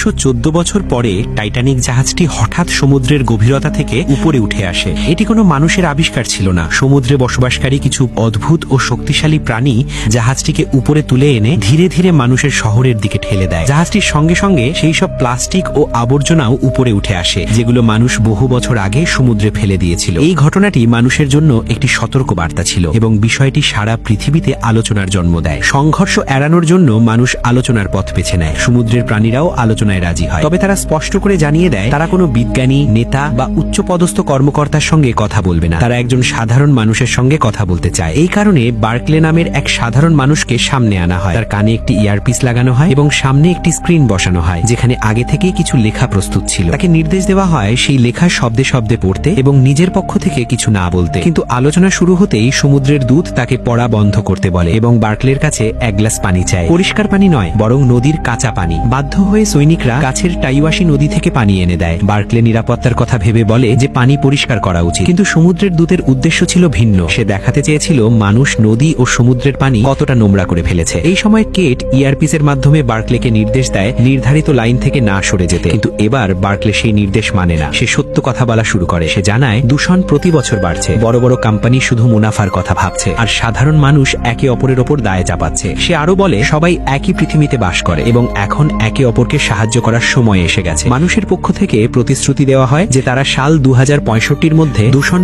114 বছর পরে টাইটানিক জাহাজটি হঠাৎ সমুদ্রের গভীরতা থেকে উপরে উঠে আসে। এটি কোনো মানুষের আবিষ্কার ছিল না। সমুদ্রে বসবাসকারী কিছু অদ্ভুত ও শক্তিশালী প্রাণী জাহাজটিকে উপরে তুলে এনে ধীরে ধীরে মানুষের শহরের দিকে ঠেলে দেয়। জাহাজটির সঙ্গে সঙ্গে সেই সব প্লাস্টিক ও আবর্জনাও উপরে উঠে আসে, যেগুলো মানুষ বহু বছর আগে সমুদ্রে ফেলে দিয়েছিল। এই ঘটনাটি মানুষের জন্য একটি সতর্ক বার্তা ছিল এবং বিষয়টি সারা পৃথিবীতে আলোচনার জন্ম দেয়। সংঘর্ষ এড়ানোর জন্য মানুষ আলোচনার পথ বেছে নেয়। সমুদ্রের প্রাণীরাও আলোচনায় রাজি হয়, তবে তারা স্পষ্ট করে জানিয়ে দেয় তারা কোনো বিজ্ঞানী, নেতা বা উচ্চপদস্থ কর্মকর্তার সঙ্গে কথা বলবে না। তারা একজন সাধারণ মানুষের সঙ্গে কথা বলতে চায়। এই কারণে বার্কলে নামের এক সাধারণ মানুষকে সামনে আনা হয়। তার কানে একটি ইয়ারপিস লাগানো হয় এবং সামনে একটি স্ক্রিন বসানো হয়, যেখানে আগে থেকেই কিছু লেখা প্রস্তুত ছিল। তাকে নির্দেশ দেওয়া হয় সেই লেখা শব্দে শব্দে পড়তে এবং নিজের পক্ষ থেকে কিছু না বলতে। কিন্তু আলোচনা শুরু হতেই সমুদ্রের দূত তাকে পড়া বন্ধ করতে বলে এবং বার্কলের কাছে এক গ্লাস পানি চায়। পরিষ্কার পানি নয়, বরং নদীর কাঁচা পানি। বাধ্য হয়ে সৈনিকরা কাছের টাইওয়াশি নদী থেকে পানি এনে দেয়। বার্কলে নিরাপত্তার কথা ভেবে বলে যে পানি পরিষ্কার করা উচিত, কিন্তু সমুদ্রের দূতের উদ্দেশ্য ছিল ভিন্ন। সে দেখাতে চেয়েছিল মানুষ নদী ও সমুদ্রের পানি কতটা নোংরা করে ফেলেছে। এই সময় কেট ইয়ারপিসের মাধ্যমে বার্কলেকে নির্দেশ দেয় নির্ধারিত লাইন থেকে না সরে যেতে। কিন্তু এবার বার্কলে সেই নির্দেশ মানে না। সে সত্য কথা বলা শুরু করে। সে জানায় দূষণ প্রতি বছর বাড়ছে, বড় বড় কোম্পানি শুধু মুনাফার কথা ভাবছে, আর সাধারণ মানুষ একে অপরের ওপর দায় চাপাচ্ছে। সে আরো বলে সবাই একই পৃথিবীতে বাস করে এবং এখন একে অপরকে সাহায্য করার সময় এসে গেছে। মানুষের পক্ষ থেকে প্রতিশ্রুতি দেওয়া হয় যে তারা সাল 2065 মধ্যে দূষণ